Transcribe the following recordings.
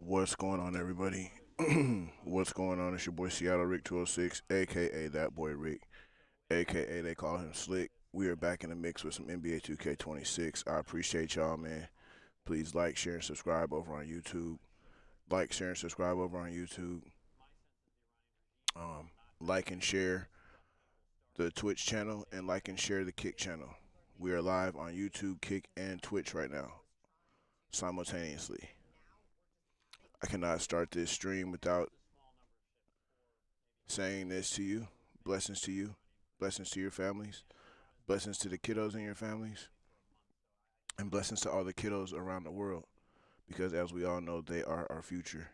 What's going on, everybody? What's going on? It's your boy Seattle Rick 206, aka that boy Rick, aka they call him Slick. We are back in the mix with some NBA 2K26. I appreciate y'all, man. Please like, share, and subscribe over on YouTube. Like, share, and subscribe over on YouTube. Like and share the Twitch channel and like and share the Kick channel. We are live on YouTube, Kick, and Twitch right now, simultaneously. I cannot start this stream without saying this to you. Blessings to you. Blessings to your families. Blessings to the kiddos in your families. And blessings to all the kiddos around the world. Because as we all know, they are our future.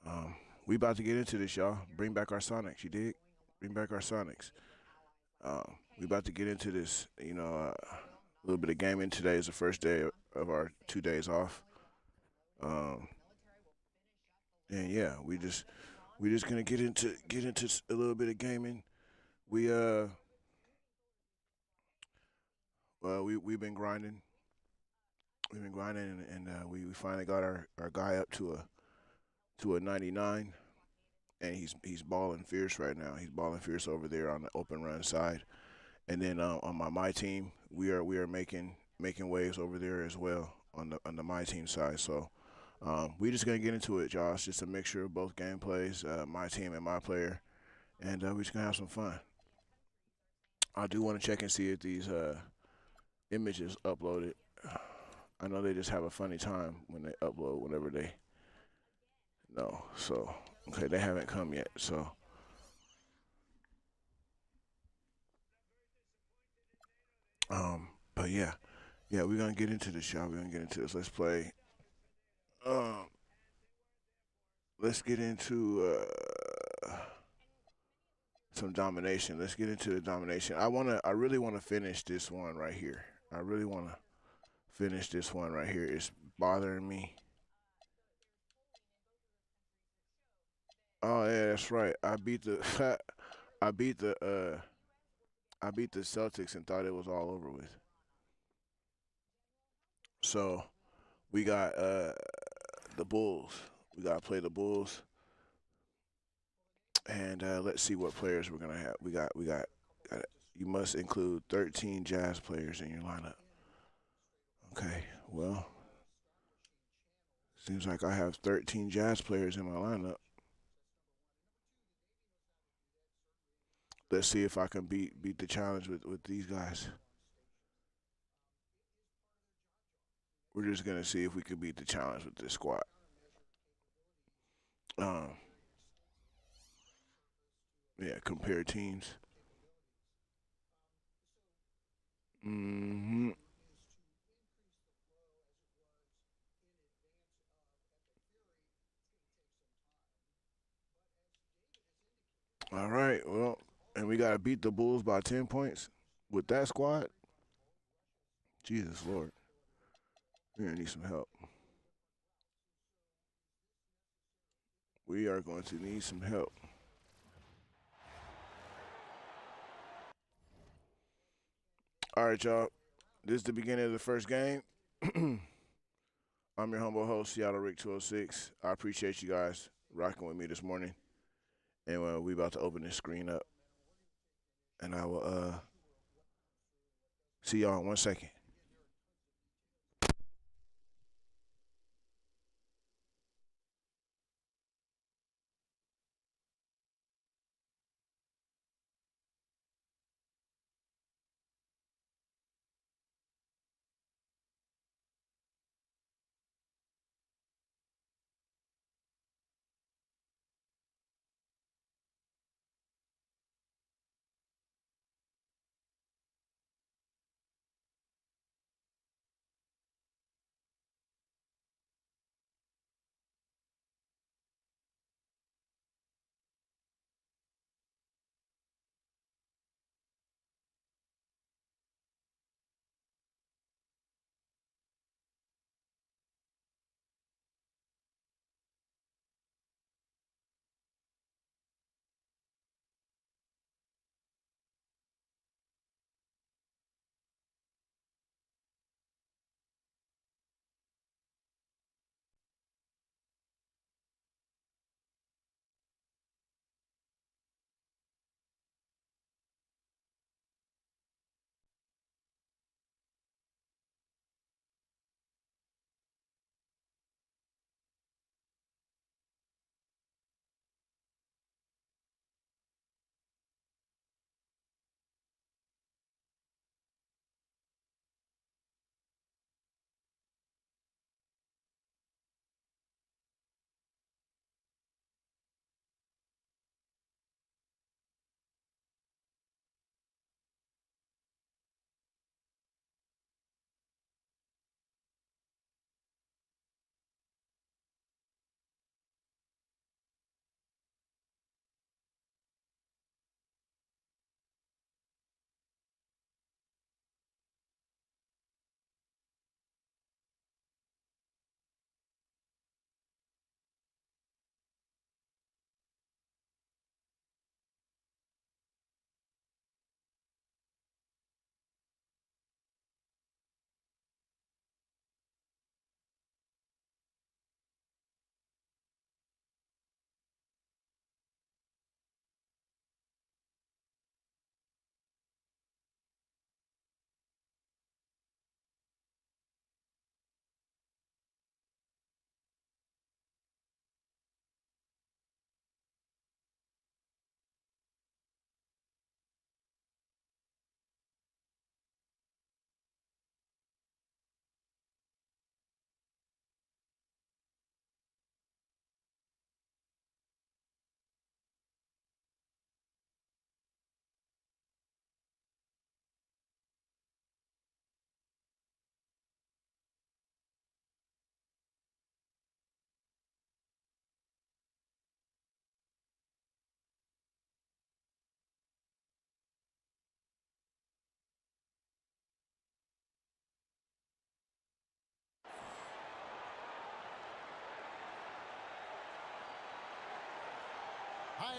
Um, we about to get into this, y'all. Bring back our Sonics, you dig? Bring back our Sonics. We about to get into this. A little bit of gaming. Today is the first day of our 2 days off. Um, and yeah, we just gonna get into a little bit of gaming. We well we've been grinding. We've been grinding, and we finally got our guy up to a 99, and he's balling fierce right now. He's balling fierce over there on the open run side, and then on my team, we are making waves over there as well on the my team side. So we just gonna get into it, y'all. It's just a mixture of both gameplays, my team and my player, and we just gonna have some fun. I do want to check and see if these images uploaded. I know they just have a funny time when they upload whenever they know. So okay, they haven't come yet. So but yeah, we're gonna get into this, y'all. We're gonna get into this. Let's play. Um, let's get into some domination. Let's get into the domination. I really wanna finish this one right here. I really wanna finish this one right here. It's bothering me. Oh yeah, that's right. I beat the I beat the Celtics and thought it was all over with. So we got the Bulls. We gotta play the Bulls, and let's see what players we're gonna have. We got. You must include 13 Jazz players in your lineup. Okay. Well, seems like I have 13 Jazz players in my lineup. Let's see if I can beat the challenge with these guys. We're just gonna see if we can beat the challenge with this squad. Um, yeah, compare teams. Hmm. All right. Well, and we gotta beat the Bulls by 10 points with that squad. Jesus Lord, we're gonna need some help. We are going to need some help. All right, y'all. This is the beginning of the first game. I'm your humble host, Seattle Rick 206. I appreciate you guys rocking with me this morning. And we about to open this screen up. And I will see y'all in 1 second.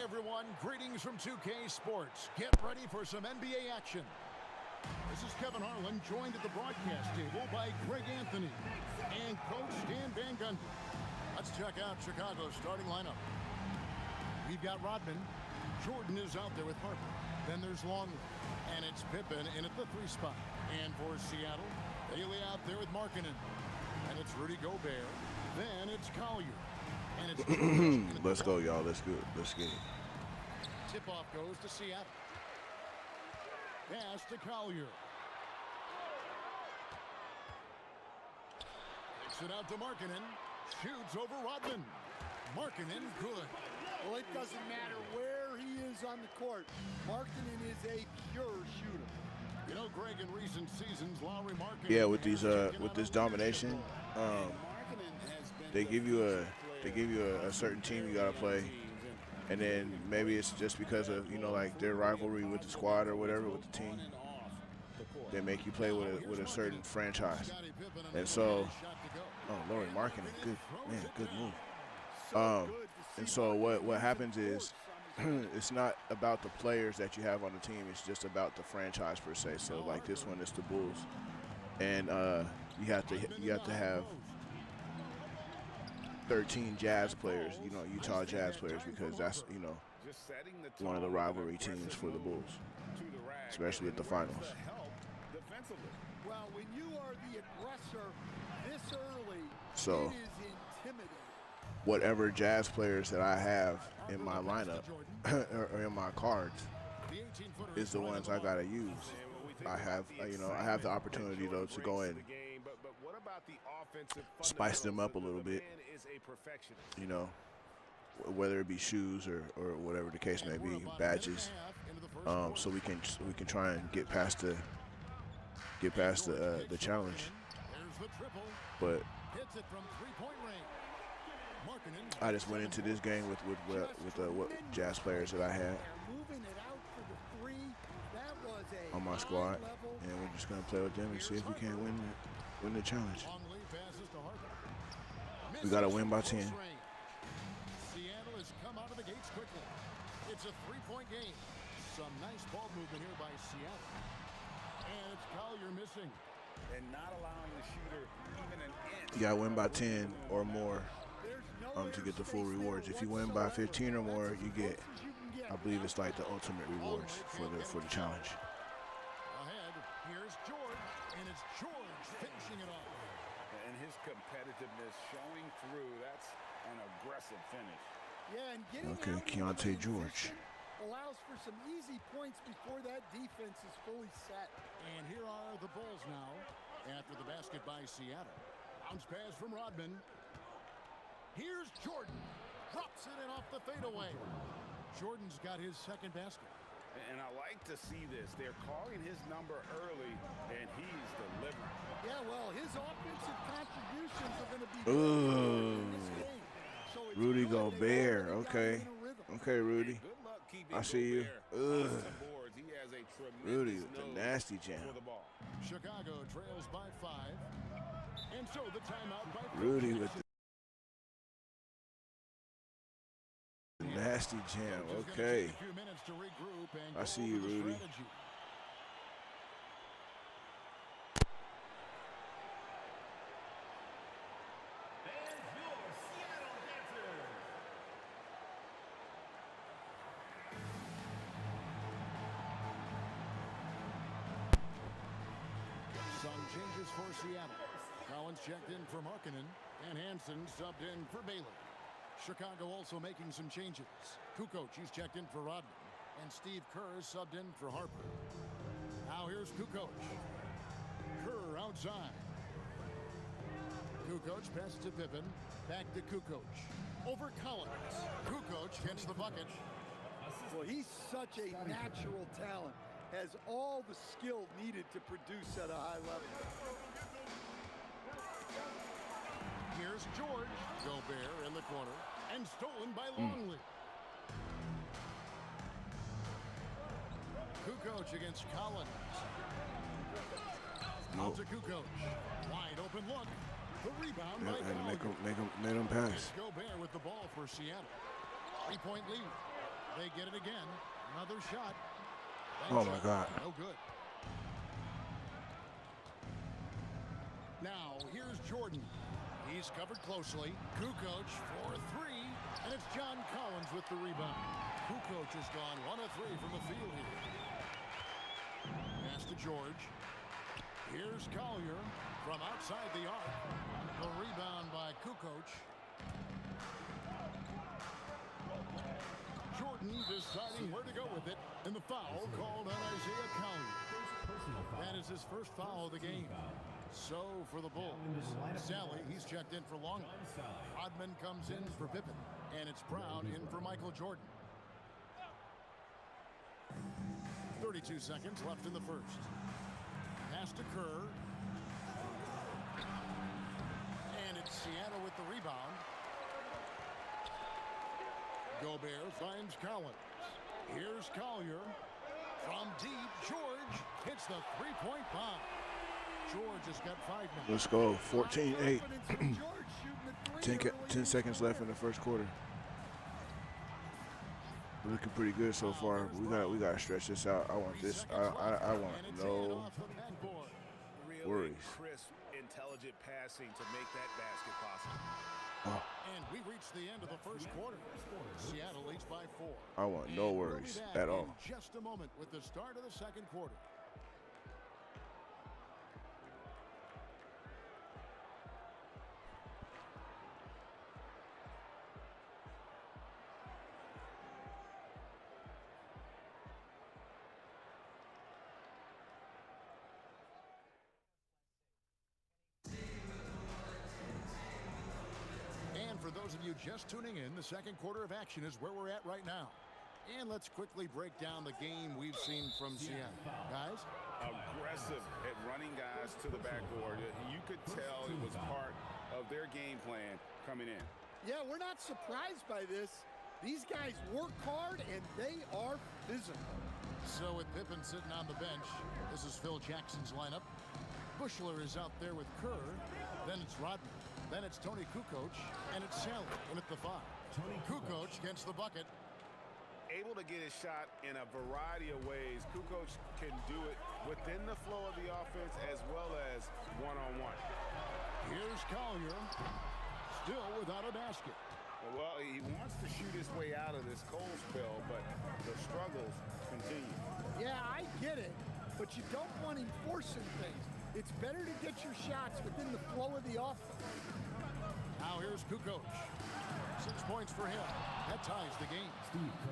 everyone, greetings from 2K Sports. Get ready for some NBA action. This is Kevin Harlan, joined at the broadcast table by Greg Anthony and Coach Dan Van Gundy. Let's check out Chicago's starting lineup. We've got Rodman. Jordan is out there with Harper. Then there's Longley. And it's Pippen in at the 3 spot. And for Seattle, Bailey out there with Markkanen. And it's Rudy Gobert. Then it's Collier. And it's Let's go, y'all. Let's get it. Tip-off goes to Seattle. Pass to Collier. Kicks it out to Markkanen. Shoots over Rodman. Markkanen, good. Well, it doesn't matter where he is on the court. Markkanen is a pure shooter. You know, Greg, in recent seasons, Lowry Markkanen. Yeah, with this domination, they give you a certain team you gotta play, and then maybe it's just because of like their rivalry with the squad or whatever with the team. They make you play with a certain franchise, and so Lowry Markkanen, good move. And so what happens is it's not about the players that you have on the team. It's just about the franchise per se. So like this one is the Bulls, and you have to have 13 Jazz players, Utah Jazz players, because that's one of the rivalry teams for the Bulls, especially at the finals. Well, when you are the aggressor this early, so it is intimidating. Whatever Jazz players that I have in my lineup or in my cards is the ones I gotta use. I have the opportunity though to go in, spice them up a little bit, whether it be shoes or whatever the case may be, badges, so we can try and get past the challenge. But I just went into this game with what Jazz players that I had on my squad, and we're just gonna play with them and see if we can win the challenge. We gotta win by 10. Seattle has come out of the gates quickly. It's a 3-point game. Some nice ball movement here by Seattle. And it's Collier missing. And not allowing the shooter even an inch. You gotta win by 10 or more to get the full rewards. If you win by 15 or more, you get, I believe it's like the ultimate rewards for the challenge. Ahead, here's George, and it's George finishing it off. And his competitiveness showing through. That's an aggressive finish. Yeah, and getting Okay, Keontae George allows for some easy points before that defense is fully set. And here are the Bulls now after the basket by Seattle. Bounce pass from Rodman. Here's Jordan. Drops it in off the fadeaway. Jordan's got his second basket. And I like to see this. They're calling his number early, and he's delivering. Yeah, well, his offensive contributions are going to be Ooh. in this game. So it's Rudy good that Gobert. they Okay. got in a rhythm. Okay, Rudy. Good luck keeping I see you. Gobert off the boards. He has a tremendous Rudy with the nose nasty jam. for the ball. Chicago trails by 5. And so the timeout by Rudy with the nasty jam. Okay. I see you, Rudy. Some changes for Seattle. Collins checked in for Markkanen, and Hansen subbed in for Bailey. Chicago also making some changes. Kukoc, he's checked in for Rodman, and Steve Kerr subbed in for Harper. Now here's Kukoc. Kerr outside. Kukoc passes to Pippen. Back to Kukoc. Over Collins. Kukoc gets the bucket. Well, he's such a natural talent. Has all the skill needed to produce at a high level. Here's George. Gobert in the corner. And stolen by Longley. Kukoc against Collins. Out to Kukoc. Wide open look. The rebound by Collier. Make him pass. Gobert with the ball for Seattle. 3-point lead. They get it again. Another shot. Oh, my God. No good. Now, here's Jordan. He's covered closely. Kukoc for three. And it's John Collins with the rebound. Kukoc has gone 1 of 3 from the field here. Pass to George. Here's Collier from outside the arc. The rebound by Kukoc. Jordan deciding where to go with it. And the foul called on Isaiah Collier. That is his first foul of the game. So for the Bulls, Sally, he's checked in for Longley. Rodman comes in for Pippen. And it's Brown in for Michael Jordan. 32 seconds left in the first. Pass to Kerr. And it's Seattle with the rebound. Gobert finds Collins. Here's Collier. From deep, George hits the three-point bomb. George has got 5 now. Let's go. 14-8. 10 seconds left in the first quarter. We're looking pretty good so far. We got to stretch this out. I want this. I want no worries. Crisp, intelligent passing to make that basket possible. Oh. And we reached the end of the first quarter. Seattle leads by 4. I want no worries at all. In just a moment with the start of the second quarter. For those of you just tuning in, the second quarter of action is where we're at right now. And let's quickly break down the game we've seen from Seattle. Guys? Aggressive at running guys to the backboard. You could tell it was part of their game plan coming in. Yeah, we're not surprised by this. These guys work hard, and they are physical. So with Pippen sitting on the bench, this is Phil Jackson's lineup. Bushler is out there with Kerr. Then it's Rodman. Then it's Tony Kukoc, and it's Sally in at the 5. Kukoc gets the bucket. Able to get his shot in a variety of ways. Kukoc can do it within the flow of the offense as well as one-on-one. Here's Collier, still without a basket. Well, he wants to shoot his way out of this cold spell, but the struggles continue. Yeah, I get it, but you don't want him forcing things. It's better to get your shots within the flow of the offense. Now here's Kukoc. 6 points for him. That ties the game.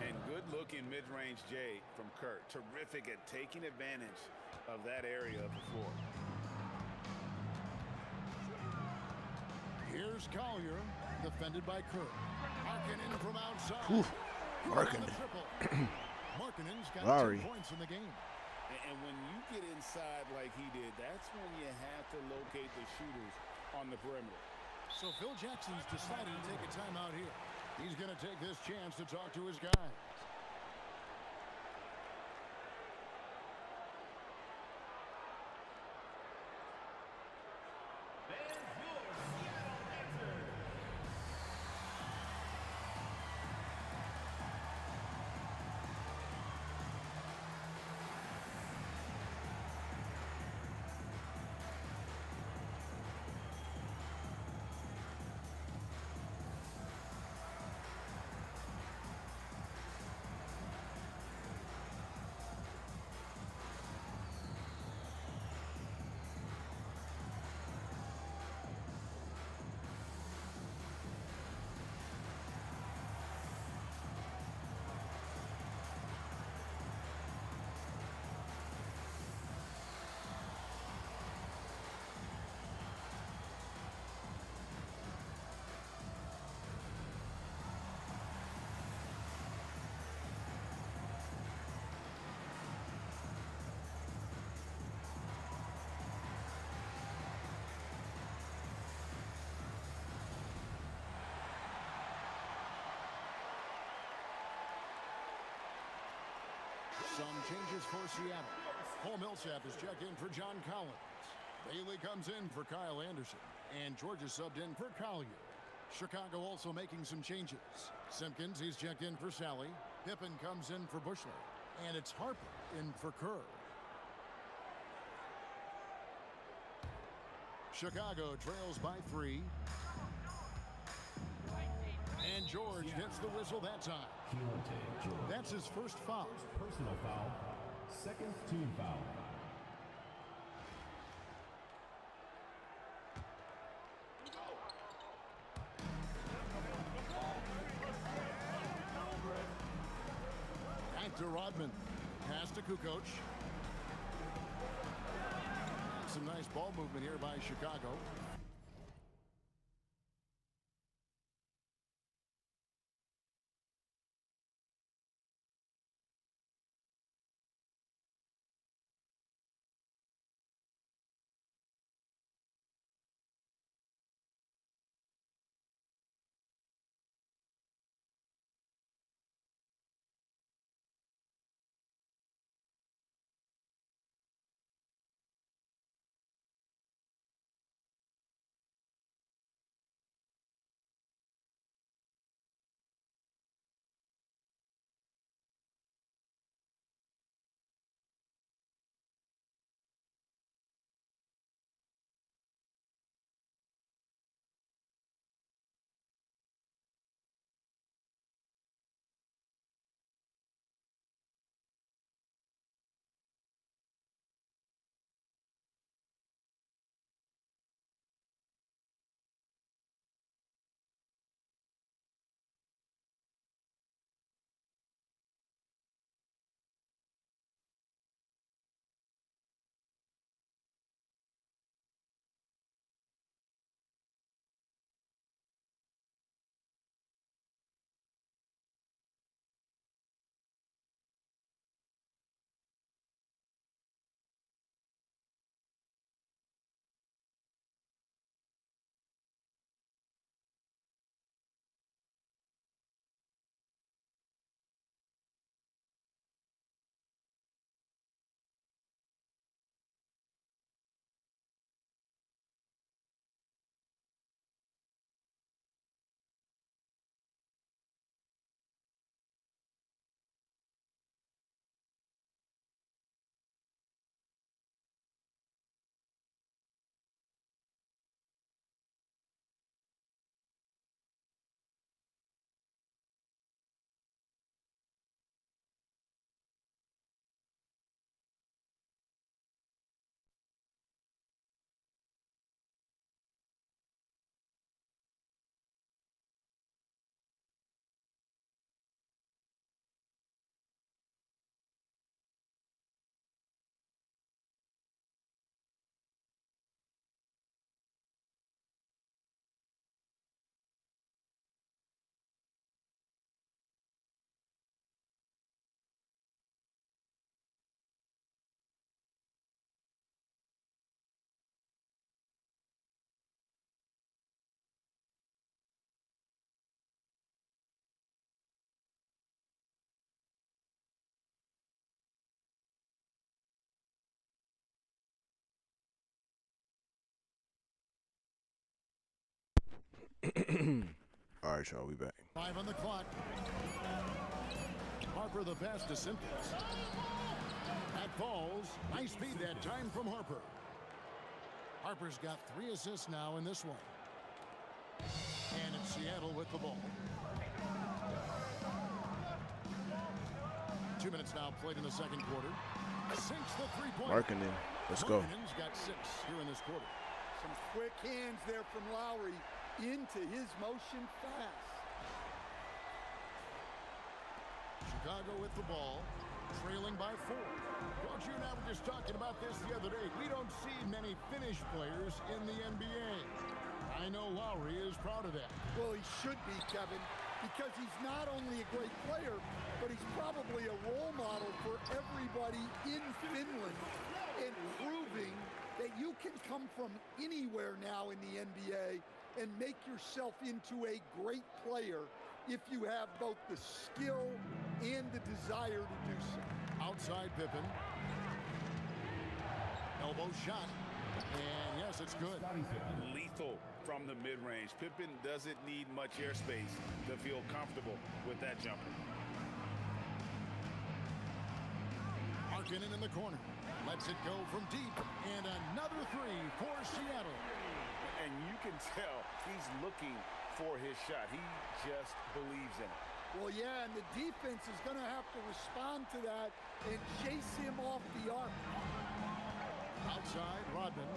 And good-looking mid-range J from Kurt. Terrific at taking advantage of that area of the floor. Here's Collier, defended by Kurt. Markkanen from outside. Markkanen. Markkanen's got Lowry. 2 points in the game. And when you get inside like he did, that's when you have to locate the shooters on the perimeter. So Phil Jackson's decided to take a timeout here. He's going to take this chance to talk to his guys. Some changes for Seattle. Paul Millsap is checked in for John Collins. Bailey comes in for Kyle Anderson. And George is subbed in for Collier. Chicago also making some changes. Simpkins, he's checked in for Sally. Pippen comes in for Bushler. And it's Harper in for Kerr. Chicago trails by 3. And George gets the whistle that time. That's his first foul. Personal foul. Second team foul. Back to Rodman. Pass to Kukoc. Some nice ball movement here by Chicago. All right, y'all, we back. 5 on the clock. Harper the pass to Simpkins. That falls. Nice speed that time from Harper. Harper's got 3 assists now in this one. And it's Seattle with the ball. 2 minutes now played in the second quarter. Sinks the three-point. Markkanen, let's go. Markkanen's got 6 here in this quarter. Some quick hands there from Lowry into his motion fast. Chicago with the ball, trailing by 4. Coach, you and I were just talking about this the other day. We don't see many finished players in the NBA. I know Lowry is proud of that. Well, he should be, Kevin, because he's not only a great player, but he's probably a role model for everybody in Finland and proving that you can come from anywhere now in the NBA and make yourself into a great player if you have both the skill and the desire to do so. Outside Pippen. Elbow shot. And yes, it's good. Lethal from the mid-range. Pippen doesn't need much airspace to feel comfortable with that jumper. Markkanen in the corner. Lets it go from deep. And another three for Seattle. And you can tell he's looking for his shot. He just believes in it. Well, yeah, and the defense is going to have to respond to that and chase him off the arc. Outside, Rodman.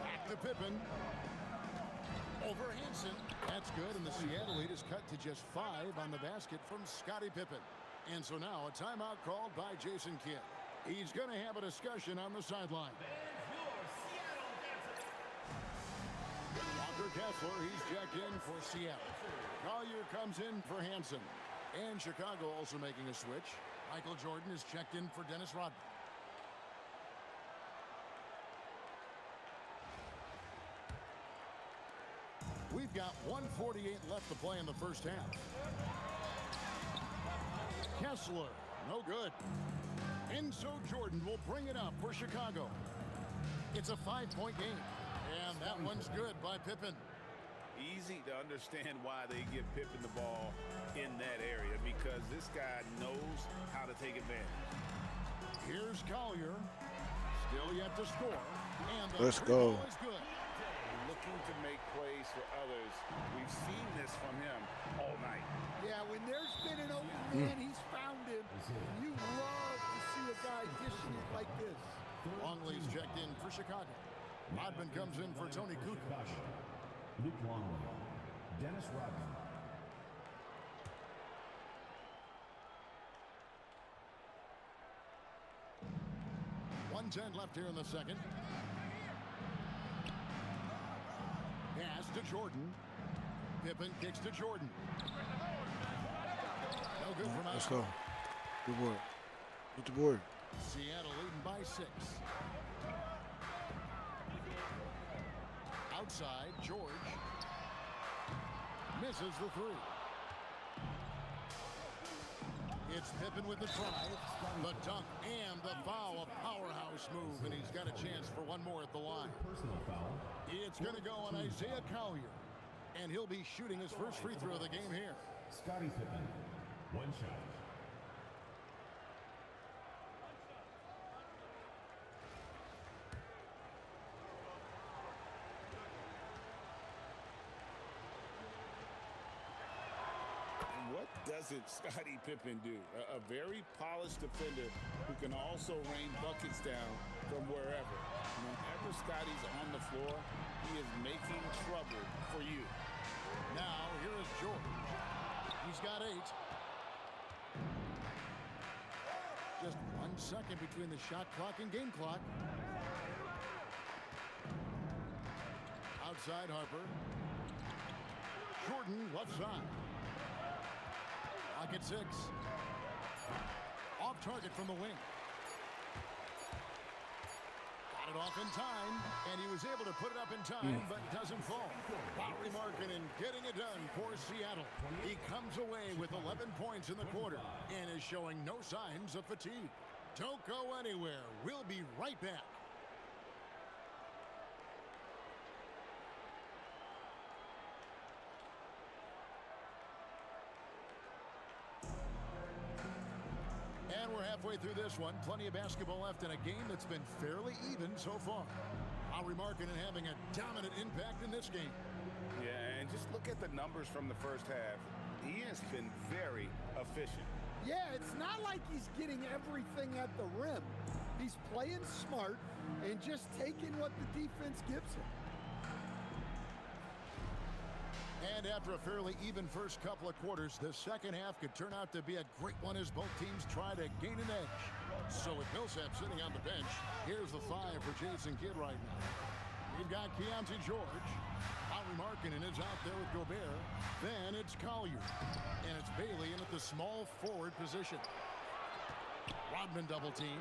Back to Pippen. Over Hansen. That's good, and the Seattle lead is cut to just 5 on the basket from Scottie Pippen. And so now a timeout called by Jason Kidd. He's going to have a discussion on the sideline. Walker Kessler, he's checked in for Seattle. Collier comes in for Hansen. And Chicago also making a switch. Michael Jordan is checked in for Dennis Rodman. We've got 1:48 left to play in the first half. Kessler, no good. And so Jordan will bring it up for Chicago. It's a 5-point game. And that one's good by Pippen. Easy to understand why they give Pippen the ball in that area, because this guy knows how to take advantage. Here's Collier. Still yet to score. And the Let's go. ball is good. Looking to make plays for others. We've seen this from him all night. Yeah, when there's been an open man, he's found him. You love to see a guy dishing it like this. Longley's checked in for Chicago. Rodman comes in for Tony Kukoc. Luke Longley, Dennis Rodman. .110 left here in the second. Pass to Jordan. Pippen kicks to Jordan. No good from Let's outside. go. Good board. Get the board. Seattle leading by 6. Outside, George. Misses the 3. It's Pippen with the drive, the dunk, and the foul. A powerhouse move, and he's got a chance for one more at the line. Personal foul. It's going to go on Isaiah Collier, and he'll be shooting his first free throw of the game here. Scottie Pippen. One shot. What doesn't Scottie Pippen do? A very polished defender who can also rain buckets down from wherever. Whenever Scottie's on the floor, he is making trouble for you. Now, here is George. He's got 8. Just 1 second between the shot clock and game clock. Outside Harper. Jordan left side. Clock at 6. Off target from the wing. Got it off in time, and he was able to put it up in time, but doesn't fall. Lauri Markkanen getting it done for Seattle. He comes away with 11 points in the quarter and is showing no signs of fatigue. Don't go anywhere. We'll be right back. And we're halfway through this one. Plenty of basketball left in a game that's been fairly even so far. Lauri Markkanen having a dominant impact in this game. Yeah, and just look at the numbers from the first half. He has been very efficient. Yeah, it's not like he's getting everything at the rim. He's playing smart and just taking what the defense gives him. And after a fairly even first couple of quarters, the second half could turn out to be a great one as both teams try to gain an edge. So with Millsap sitting on the bench, here's the 5 for Jason Kidd right now. We've got Keontae George. Lauri Markkanen is out there with Gobert. Then it's Collier. And it's Bailey in at the small forward position. Rodman double team.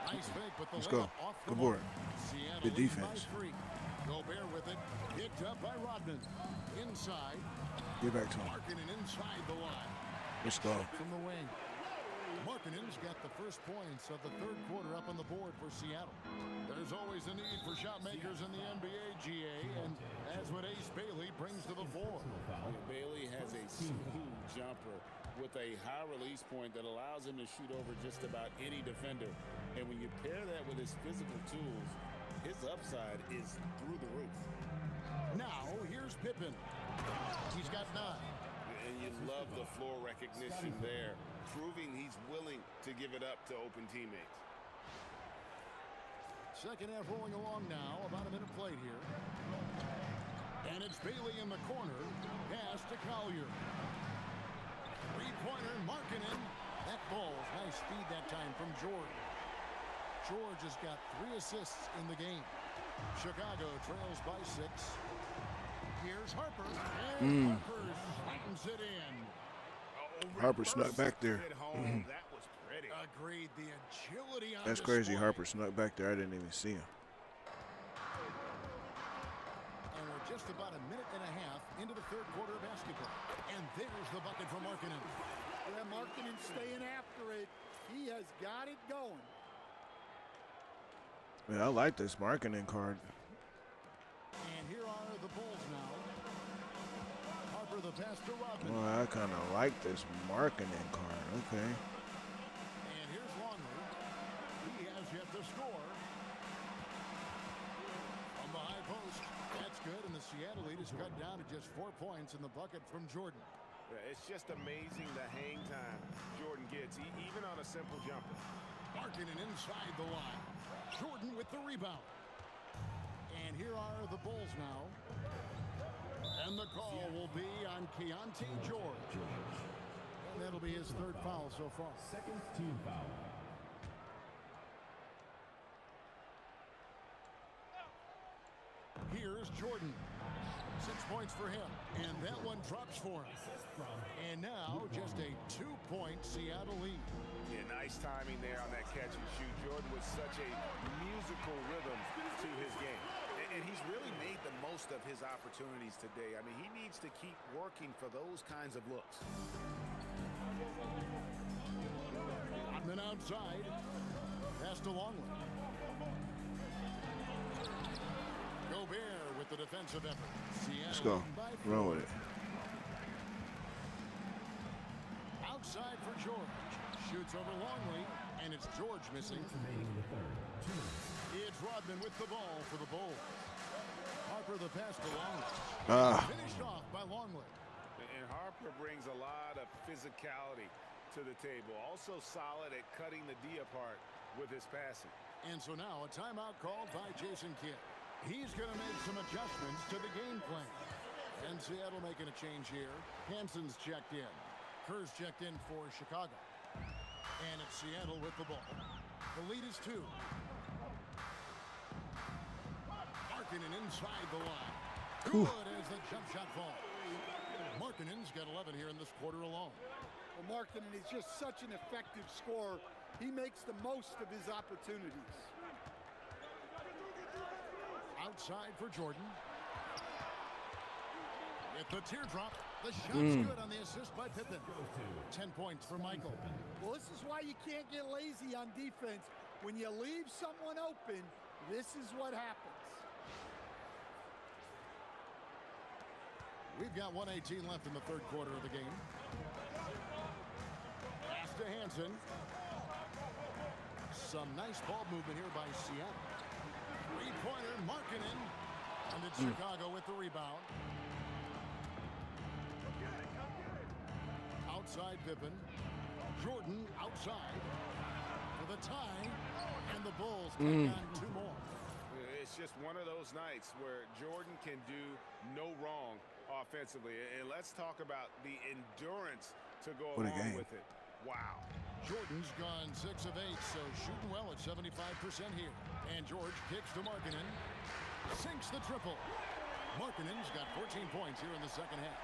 Nice fake, but the layup off the Good board. Seattle Good leading by defense. 3. Gobert with it. Picked up by Rodman. Inside. Get back to him. Markkanen inside the line. Let's go. From the wing. Markkanen's got the first points of the third quarter up on the board for Seattle. There's always a need for shot makers in the NBA, GA, and that's what Ace Bailey brings to the floor. Bailey has a smooth jumper. with a high release point that allows him to shoot over just about any defender. And when you pair that with his physical tools, his upside is through the roof. Now, here's Pippen. He's got 9. And you love the floor recognition there, proving he's willing to give it up to open teammates. Second half rolling along now. About a minute played here. And it's Bailey in the corner. Pass to Collier. Three-pointer, Markkanen. That ball's nice speed that time from George. George has got 3 assists in the game. Chicago trails by 6. Here's Harper. And Harper slams it in. Harper snuck back there. That was pretty. Agreed. The agility on That's display. crazy. Harper snuck back there. I didn't even see him. And we're just about a minute and a half into the third quarter of basketball. And there's the bucket for Markkanen. Yeah, Markkanen staying after it. He has got it going. Man, I like this Markkanen card. And here are the Bulls now. Harper the pass to Rodman. Well, I kind of like this Markkanen card. Okay. And here's Longley. He has yet to score. On the high post. That's good. And the Seattle lead is cut down to just 4 points in the bucket from Jordan. It's just amazing the hang time Jordan gets, even on a simple jumper. Markkanen inside the line. Jordan with the rebound. And here are the Bulls now. And the call will be on Keontae George. And that'll be his 3rd foul so far. Second team foul. Here's Jordan. 6 points for him. And that one drops for him. And now just a 2-point Seattle lead. Yeah, nice timing there on that catch and shoot. Jordan with such a musical rhythm to his game. And he's really made the most of his opportunities today. I mean, he needs to keep working for those kinds of looks. Rodman outside. Pass to Longley. Gobert with the defensive effort. Seattle Let's go. by Run 4. with it. Outside for George. Shoots over Longley. And it's George missing. Remaining in the third. 2 minutes. It's Rodman with the ball for the Bulls. Harper the pass to Longley. Finished off by Longley. And Harper brings a lot of physicality to the table. Also solid at cutting the D apart with his passing. And so now a timeout called by Jason Kidd. He's going to make some adjustments to the game plan. And Seattle making a change here. Hanson's checked in. Kerr's checked in for Chicago. And it's Seattle with the ball. The lead is 2. Markkanen inside the line. Good as the jump shot falls. Markkanen's got 11 here in this quarter alone. Well, Markkanen is just such an effective scorer. He makes the most of his opportunities. Outside for Jordan. At the teardrop, the shot's good on the assist by Pippen. 10 points for Michael. Well, this is why you can't get lazy on defense. When you leave someone open, this is what happens. We've got 1:18 left in the third quarter of the game. Pass to Hanson. Some nice ball movement here by Seattle. Three-pointer, Markkanen. And it's Chicago with the rebound. Outside Pippen. Jordan outside for the tie. And the Bulls take on 2 more. It's just one of those nights where Jordan can do no wrong offensively. And let's talk about the endurance to go along with it. Wow. Jordan's gone 6 of 8, so shooting well at 75% here. And George kicks to Markkanen. Sinks the triple. Markkanen's got 14 points here in the second half.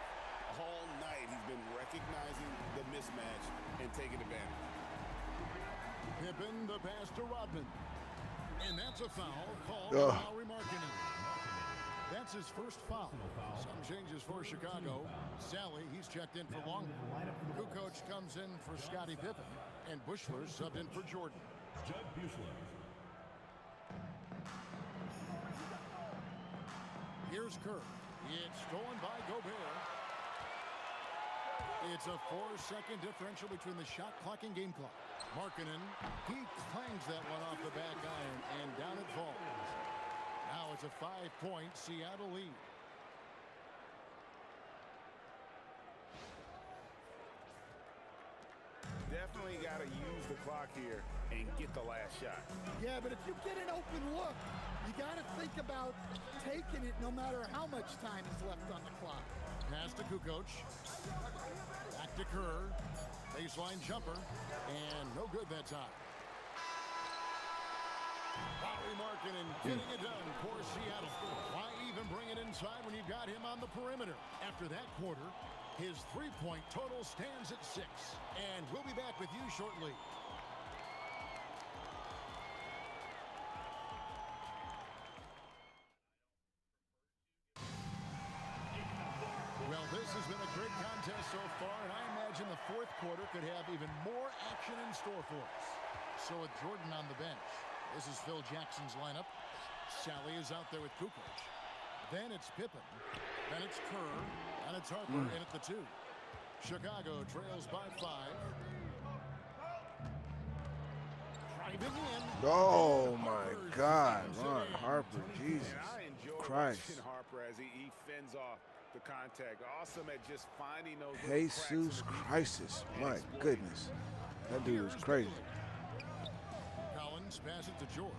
All night he's been recognizing the mismatch and taking advantage. Pippen the pass to Rodman. And that's a foul called on Lauri Markkanen. That's his first foul. Some changes for Chicago. Sally, he's checked in for Longley. Kukoc comes in for Scottie Pippen. And Buechler subbed in for Jordan. Judd Buechler. Here's Kerr. It's stolen by Gobert. It's a 4-second differential between the shot clock and game clock. Markkanen, he clangs that one off the back iron, and down it falls. Now it's a 5-point Seattle lead. Definitely got to use the clock here and get the last shot. Yeah, but if you get an open look, you got to think about taking it no matter how much time is left on the clock. Pass to Kukoc. Back to Kerr. Baseline jumper. And no good that time. Lauri Markkanen getting it done for Seattle. Why even bring it inside when you've got him on the perimeter? After that quarter, his three-point total stands at 6. And we'll be back with you shortly. Well, this has been a great contest so far, and I imagine the fourth quarter could have even more action in store for us. So with Jordan on the bench, this is Phil Jackson's lineup. Sally is out there with Kukoc. Then it's Pippen. Then it's Kerr. And it's Harper in at the 2. Chicago trails by 5. Driving in. Oh, my God. Ron Harper, Jesus I enjoy Christ. watching Harper as he fends off the contact. Awesome at just finding those little cracks in the Jesus defense Christ. and My exploiting goodness. That dude is crazy. Collins passes to George.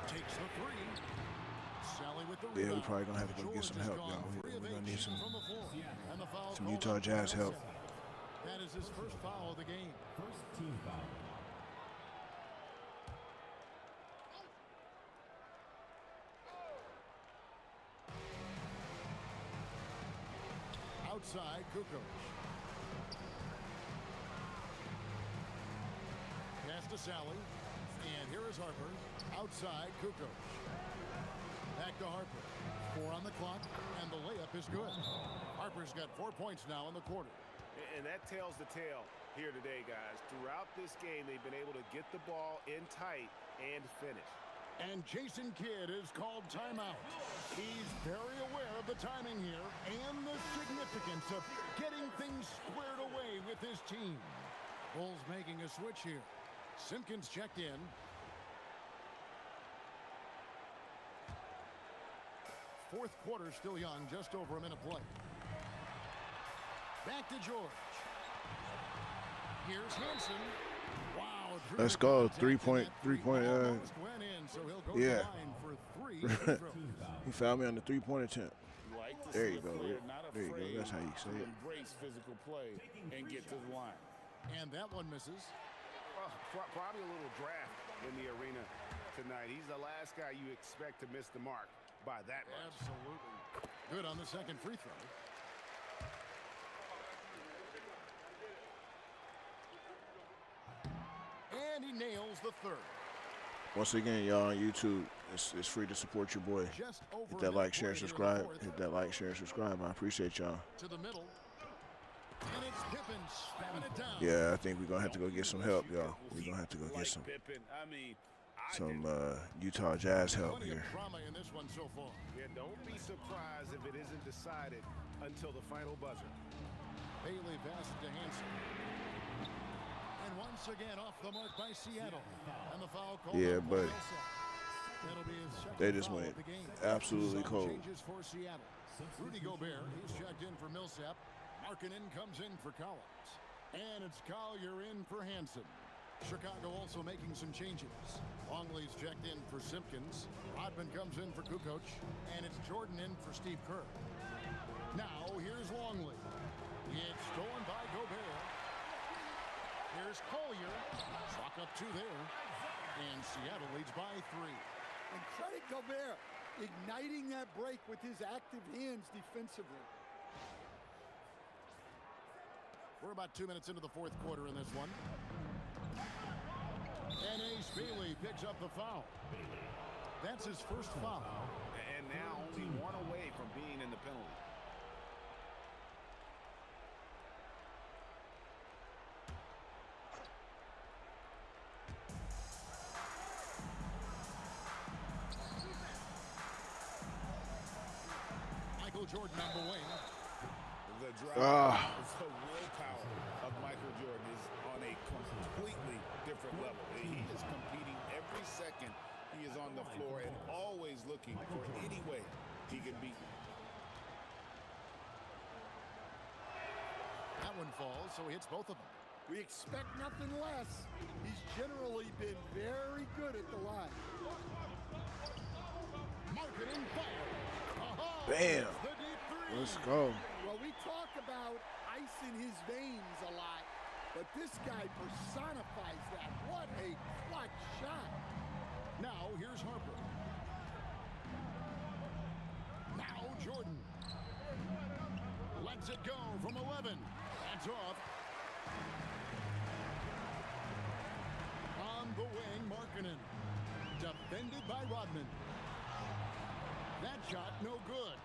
Takes the 3. Sally with the Yeah, we rebound. probably gonna have to go get some George help, has gone y'all. three We're of gonna need 8 some from the floor. And the foul called Utah on Jazz help. Harrison. That is his first foul of the game. First team foul. Outside, Kukoc. Pass to Sally. And here is Harper. Outside, Kukoc. Back to Harper. 4 on the clock, and the layup is good. Harper's got 4 points now in the quarter. And that tells the tale here today, guys. Throughout this game, they've been able to get the ball in tight and finish. And Jason Kidd is called timeout. He's very aware of the timing here and the significance of getting things squared away with his team. Bulls making a switch here. Simpkins checked in. Fourth quarter still young, just over a minute play. Back to George. Here's Hansen. Wow. Let's go. 3-point. Almost went in, so he'll go to Yeah. the line for 3 free throws. He found me on the 3-point attempt. Like to There see you a go, player Rick. not There you go. afraid That's how you say to it. embrace physical play and get to the line. And that one misses. Probably a little draft in the arena tonight. He's the last guy you expect to miss the mark by that much. Absolutely. Good on the second free throw. And he nails the third. Once again, y'all on YouTube, it's free to support your boy. Just over Hit a that minute like, share, play here in the subscribe. fourth. Hit that like, share, subscribe. I appreciate y'all. To the middle. And it's Pippen spamming it down. Yeah, I think we're going to have to go get some help, y'all. We're going to have to go get some Pippen. I mean, Utah Jazz help Plenty of here. drama in this one so far. Yeah, don't be surprised if it isn't decided until the final buzzer. Bailey passes to Hansen. And once again off the mark by Seattle. And the foul called Yeah, on but Millsap. That'll be his second they just foul went of the game. absolutely Some cold. changes for Seattle. Rudy Gobert, he's checked in for Millsap. Markkanen comes in for Collins. And it's Collier in for Hansen. Chicago also making some changes. Longley's checked in for Simpkins. Rodman comes in for Kukoc. And it's Jordan in for Steve Kerr. Now, here's Longley. It's stolen by Gobert. Here's Collier. Chalk up 2 there. And Seattle leads by 3. And credit Gobert, igniting that break with his active hands defensively. We're about 2 minutes into the fourth quarter in this one. And Ace Bailey picks up the foul. That's his first foul. And now only one away from being in the penalty. Michael Jordan on the wing. The the drive. Ah. The willpower of Michael Jordan is on a completely different level. He is competing every second he is on the floor and always looking for any way he can beat. That one falls, so he hits both of them. We expect nothing less. He's generally been very good at the line. Marketing fire. Bam. The deep three. Let's go. Well, we talk about ice in his veins a lot, but this guy personifies that. What a clutch shot. Now here's Harper. Now Jordan. Lets it go from 11. That's off. On the wing, Markkanen. Defended by Rodman. That shot, no good.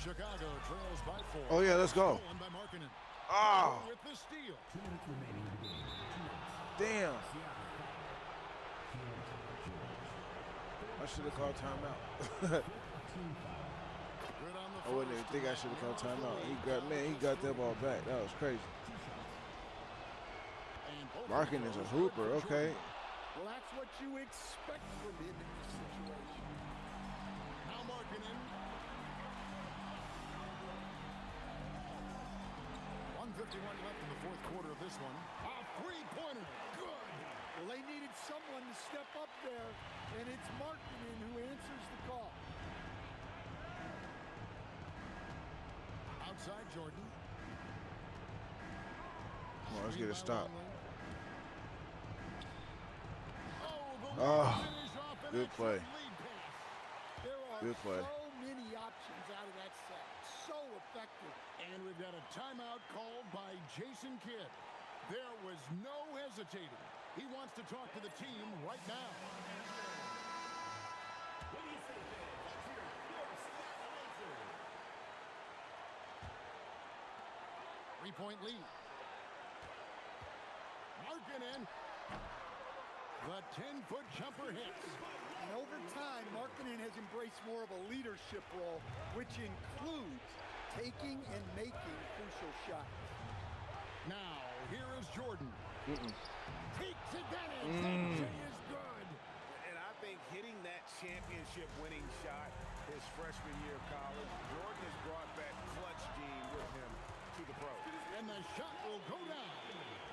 Chicago trails by 4. Oh, yeah, let's go. Stolen by Markkanen. Ah. With the steal. 2 minutes remaining in the game. 2 minutes. Damn. Seattle foul. I should have called timeout. Team foul. Good on the I wouldn't even think I should have called timeout. He got that ball back. That was crazy. Marking is a hooper, okay. Well, that's what you expect from him in this situation. Now Markkanen. 1:51 left in the fourth quarter of this one. A three-pointer. Good. Well, they needed someone to step up there, and it's Markkanen who answers the call. Outside Jordan. Come on, let's get a stop. Oh, Oh, good play. There are Good play. so many options out of that set. So effective. And we've got a timeout called by Jason Kidd. There was no hesitating. He wants to talk to the team right now. What do you say, fans? Let's hear it. Your spot announcer. 3-point lead. Markkanen. The 10-foot jumper hits. And over time, Markkanen has embraced more of a leadership role, which includes taking and making crucial shots. Now, here is Jordan. Takes advantage. That J is good. And I think hitting that championship-winning shot his freshman year of college, Jordan has brought that clutch gene with him to the pros. And the shot will go down.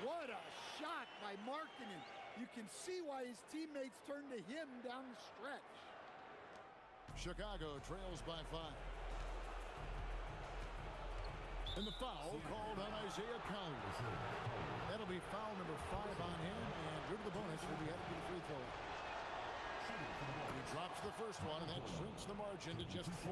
What a shot by Markkanen. You can see why his teammates turned to him down the stretch. Chicago trails by 5. And the foul called on Isaiah Collins. That'll be foul number 5 on him, and due to the bonus, will be headed to the free throw. He drops the first one, and that shrinks the margin to just 4.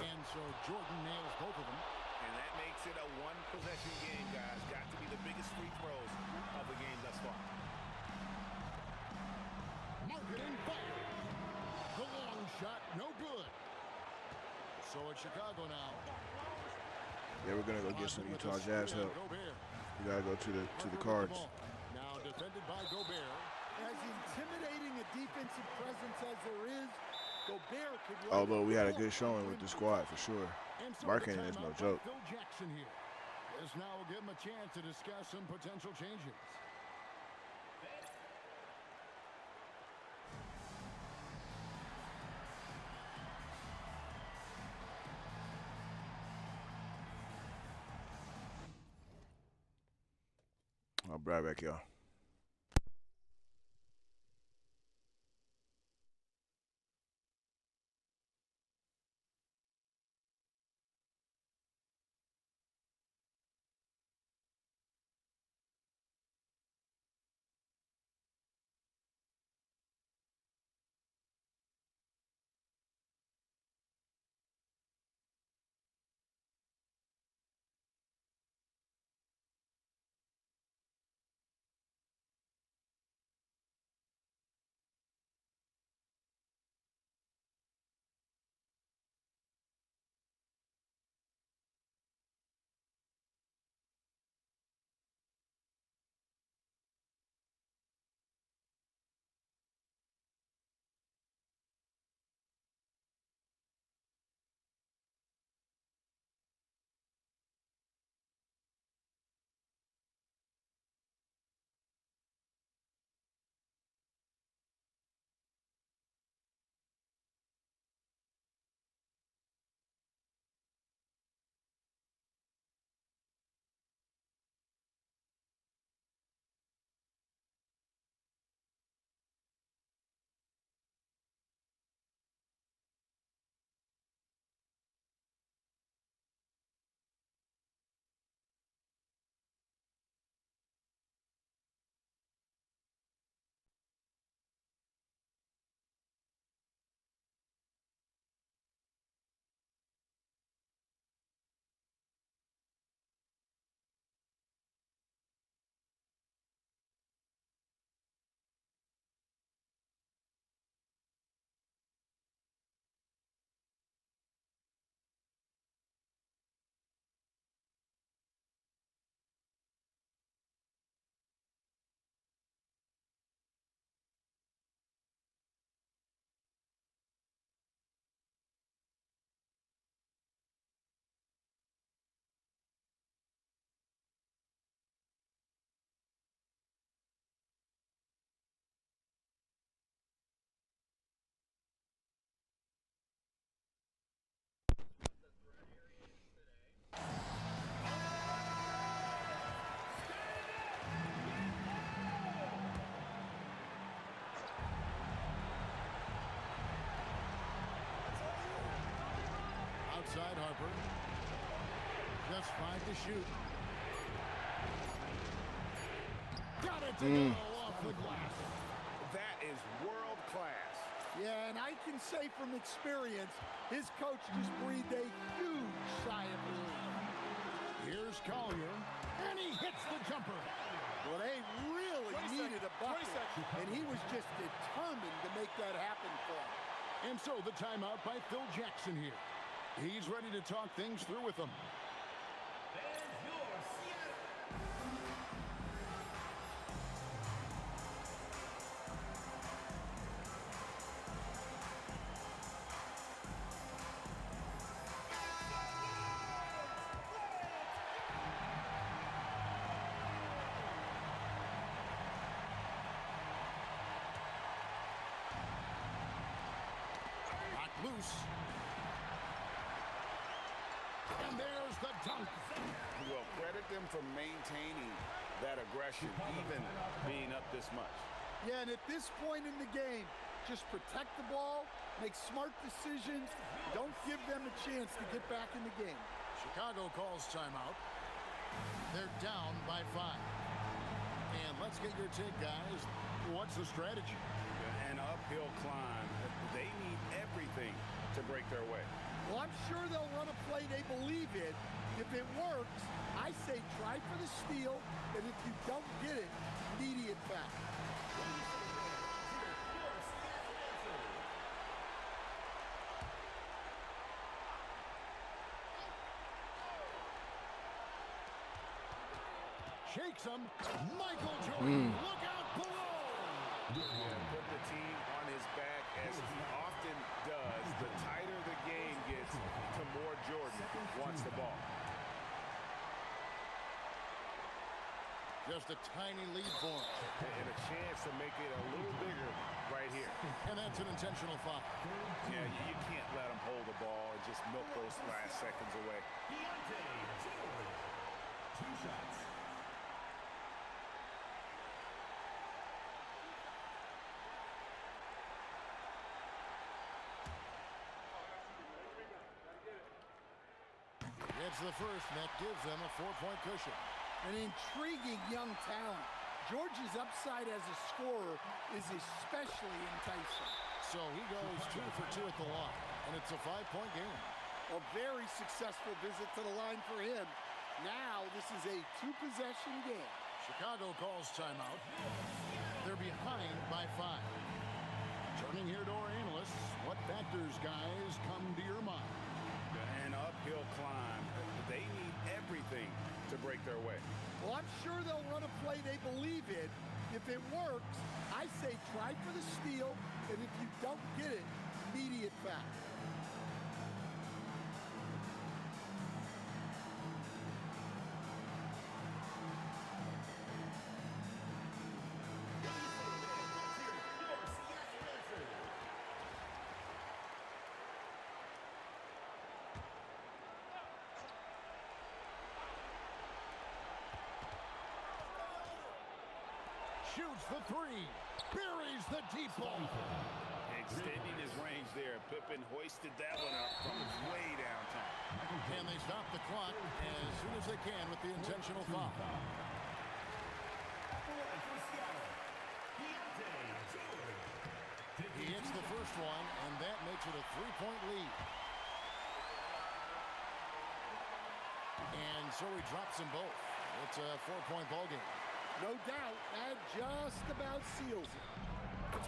And so Jordan nails both of them. And that makes it a one-possession game, guys. Got to be the biggest free throws of the game thus far. Markkanen fire. The long shot, no good. So it's Chicago now. Yeah, we're gonna go get some Utah Jazz help. Gobert. We gotta go to the cards. Now defended by Gobert. As intimidating a defensive presence as there is, Gobert could run Although we had a the good floor showing with the squad for sure. And so Markkanen the is no timeout by joke. Phil Jackson here. This now will give him a chance to discuss some potential changes. I'll be right back, y'all. outside Harper. Just 5 to shoot. Got it to go off the glass. That is world class. Yeah, and I can say from experience, his coach just breathed a huge sigh of relief. Here's Collier, and he hits the jumper. Well, they really needed a bucket, and he was just determined to make that happen for them. And so the timeout by Phil Jackson here. He's ready to talk things through with them. Loose. And there's the dunk. Well, credit them for maintaining that aggression, even being up this much. Yeah, and at this point in the game, just protect the ball, make smart decisions, don't give them a chance to get back in the game. Chicago calls timeout. They're down by 5. And let's get your take, guys. What's the strategy? An uphill climb. They need everything to break their way. Well, I'm sure they'll run a play they believe in. If it works, I say try for the steal, and if you don't get it, immediate foul. Shakes him. Michael Jordan, look out below. Put the team on his back, as he often does. The tighter the game gets, the more Jordan wants the ball. Just a tiny lead for him. And a chance to make it a little bigger right here. And that's an intentional foul. Yeah, you can't let him hold the ball and just milk those last seconds away. Two shots. It's the first, and that gives them a 4-point cushion. An intriguing young talent. George's upside as a scorer is especially enticing. So he goes 2 for 2 at the line, and it's a 5-point game. A very successful visit to the line for him. Now this is a 2-possession game. Chicago calls timeout. They're behind by 5. Turning here to our analysts, what factors, guys, come to your mind? An uphill climb. They need everything to break their way. Well, I'm sure they'll run a play they believe in. If it works, I say try for the steal, and if you don't get it, immediate foul. Shoots the 3. Buries the deep ball. Extending his range there. Pippen hoisted that one up from way downtown. And they stop the clock as soon as they can with the intentional foul. He hits the first one, and that makes it a 3-point lead. And so he drops them both. It's a 4-point ball game. No doubt, that just about seals it.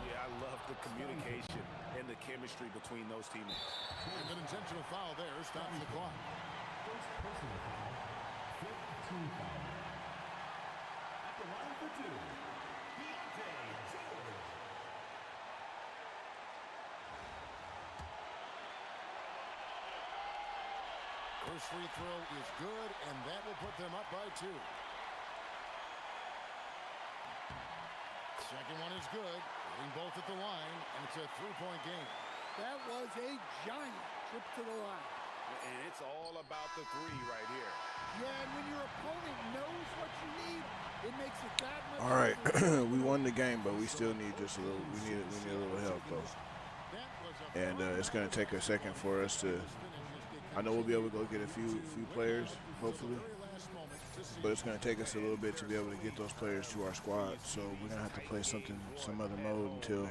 Yeah, I love the communication and the chemistry between those teammates. And an intentional foul there stops the clock. First personal foul. Fifth team foul. At the line for 2, Deontay Jordan. First free throw is good, and that will put them up by 2. Second one is good. Hitting both at the line, and it's a 3-point game. That was a giant trip to the line. And it's all about the 3 right here. Yeah, and when your opponent knows what you need, it makes it that much. All right, we won the game, but we still need just a little. We need a little help though. That was a And it's going to take a second for us to I know we'll be able to go get a few players, hopefully, but it's going to take us a little bit to be able to get those players to our squad. So we're going to have to play some other mode until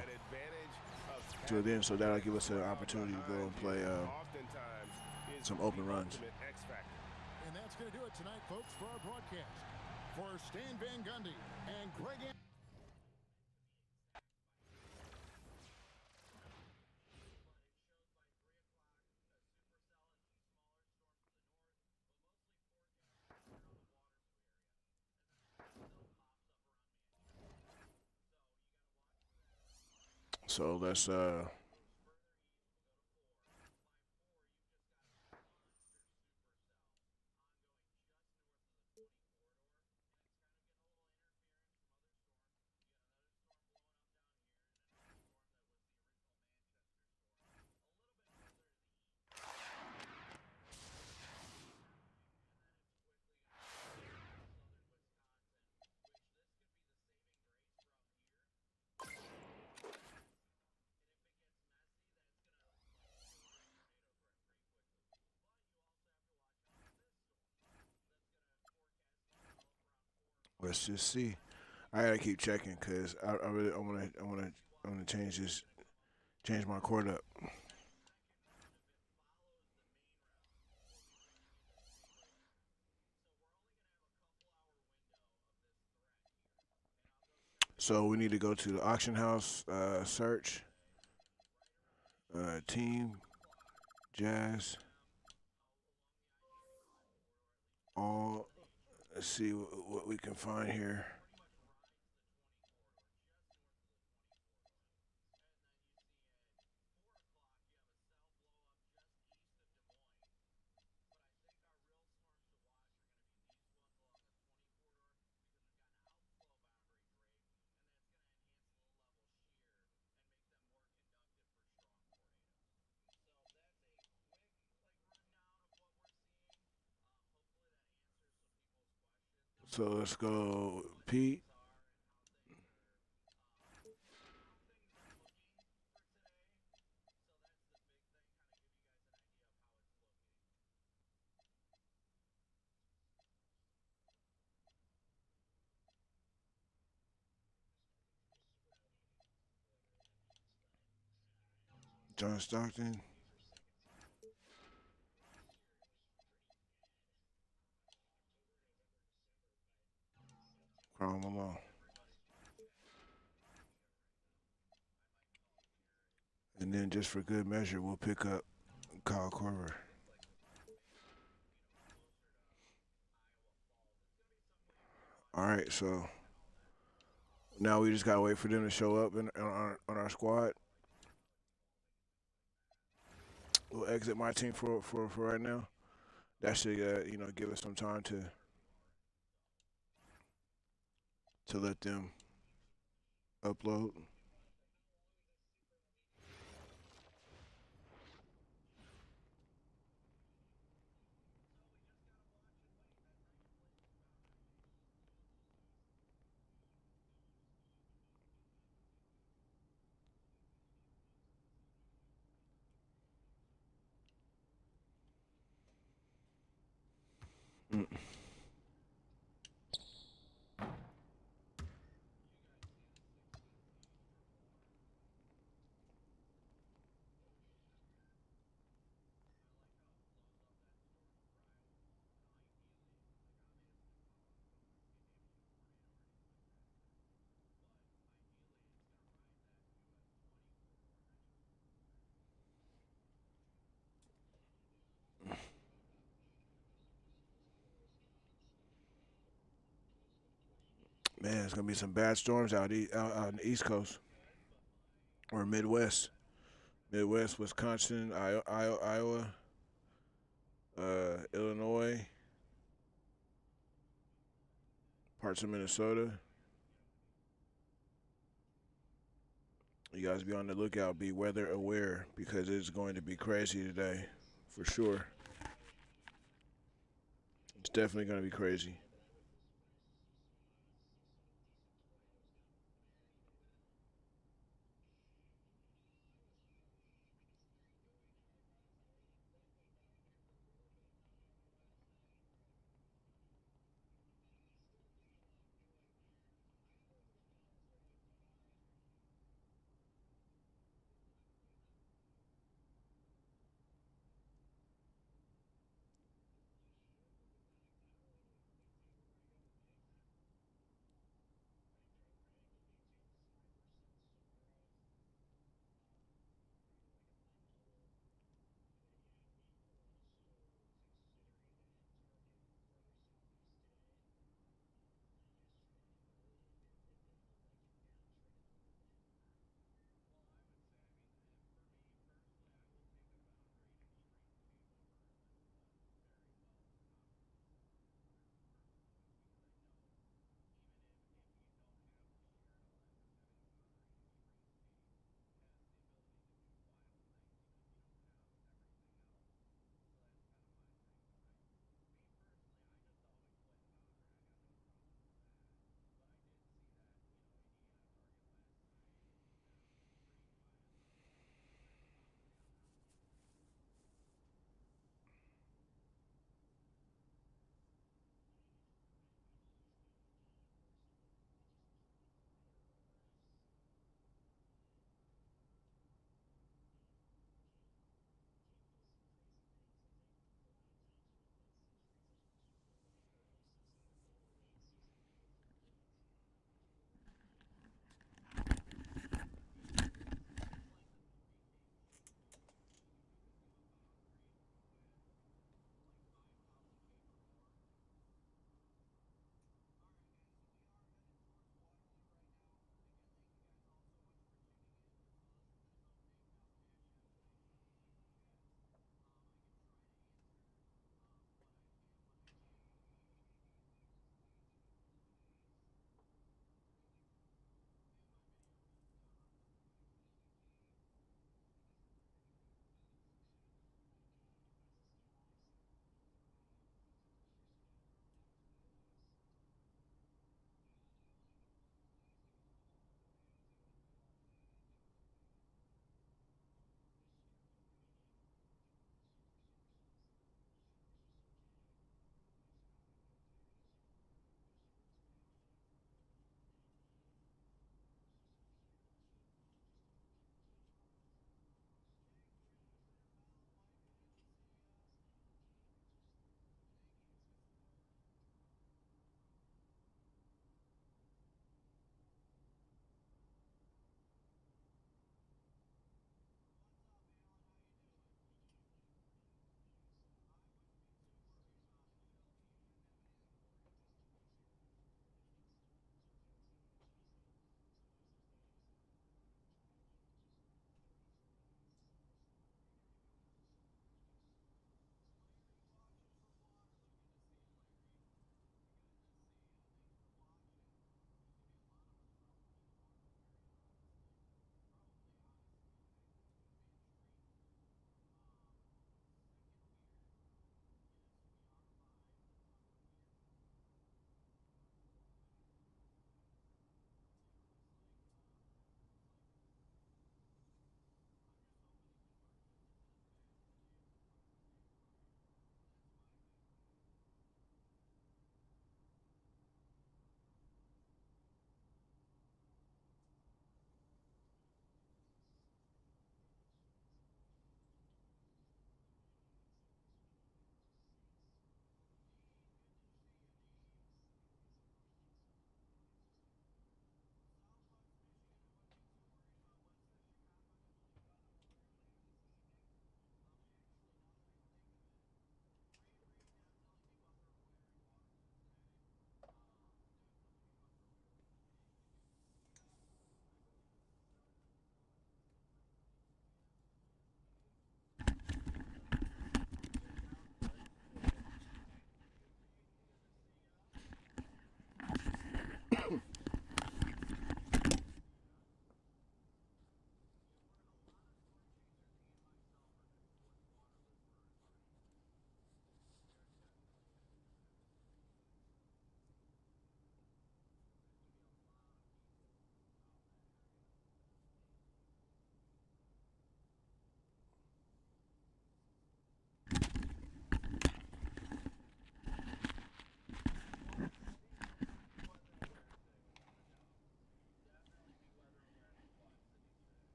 then. So that'll give us an opportunity to go and play some open runs. And that's going to do it tonight, folks, for our broadcast. For Stan Van Gundy and Greg So let's just see. I gotta keep checking because I really I wanna change my court up. So we need to go to the auction house, search, team, Jazz, all. Let's see what we can find here. So let's go, Pete. John Stockton, Karl Malone. And then just for good measure, we'll pick up Kyle Korver. All right, so now we just gotta wait for them to show up on our squad. We'll exit my team for right now. That should give us some time to let them upload. Mm. Man, it's gonna be some bad storms out in the East Coast or Midwest, Wisconsin, Iowa, Illinois, parts of Minnesota. You guys be on the lookout, be weather aware because it's going to be crazy today, for sure. It's definitely going to be crazy.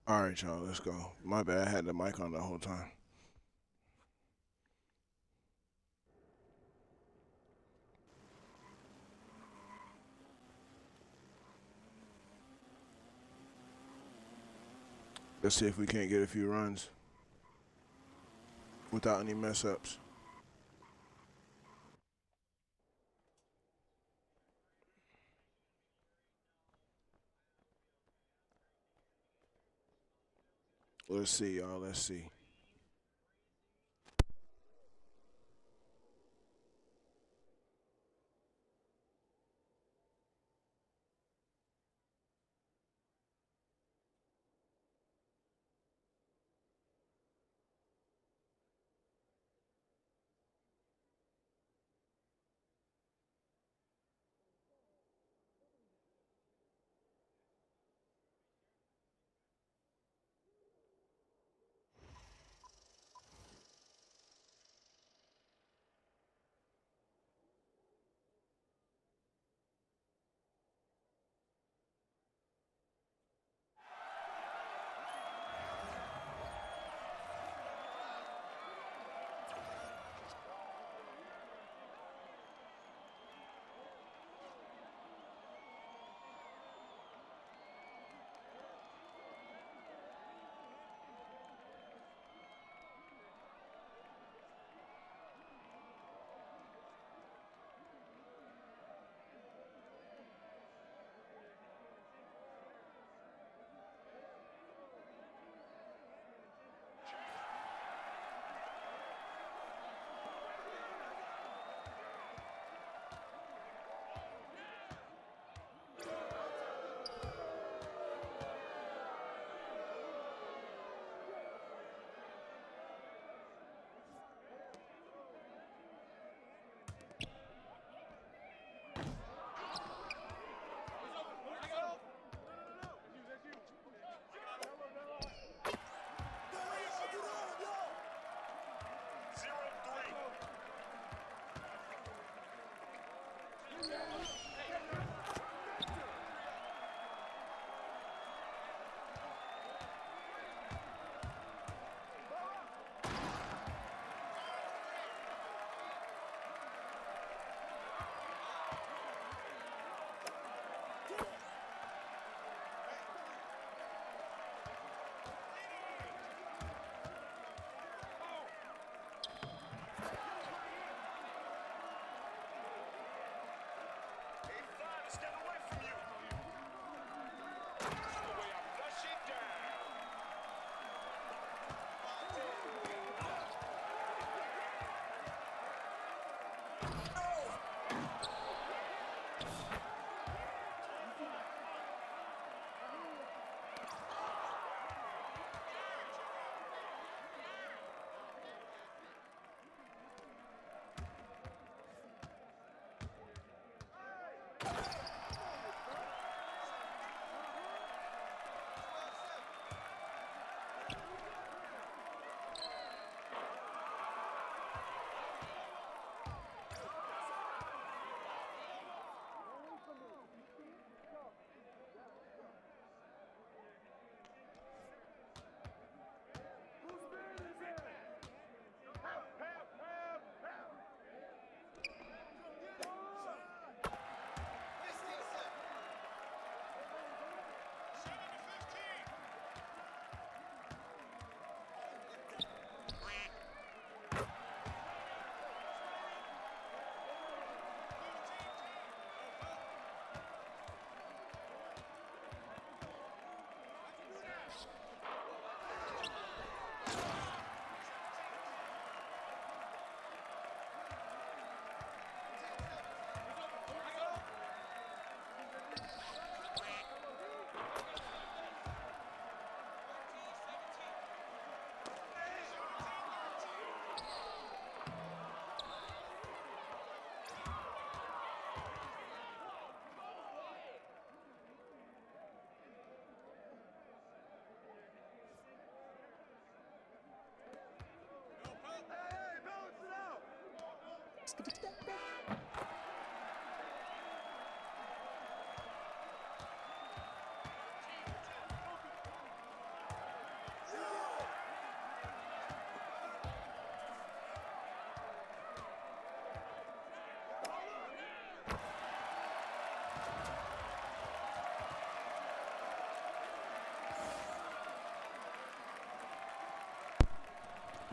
All right, y'all, let's go. My bad, I had the mic on the whole time. Let's see if we can't get a few runs without any mess ups. Let's see, y'all. Let's see.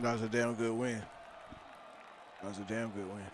That was a damn good win. That was a damn good win.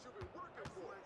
you've been working for.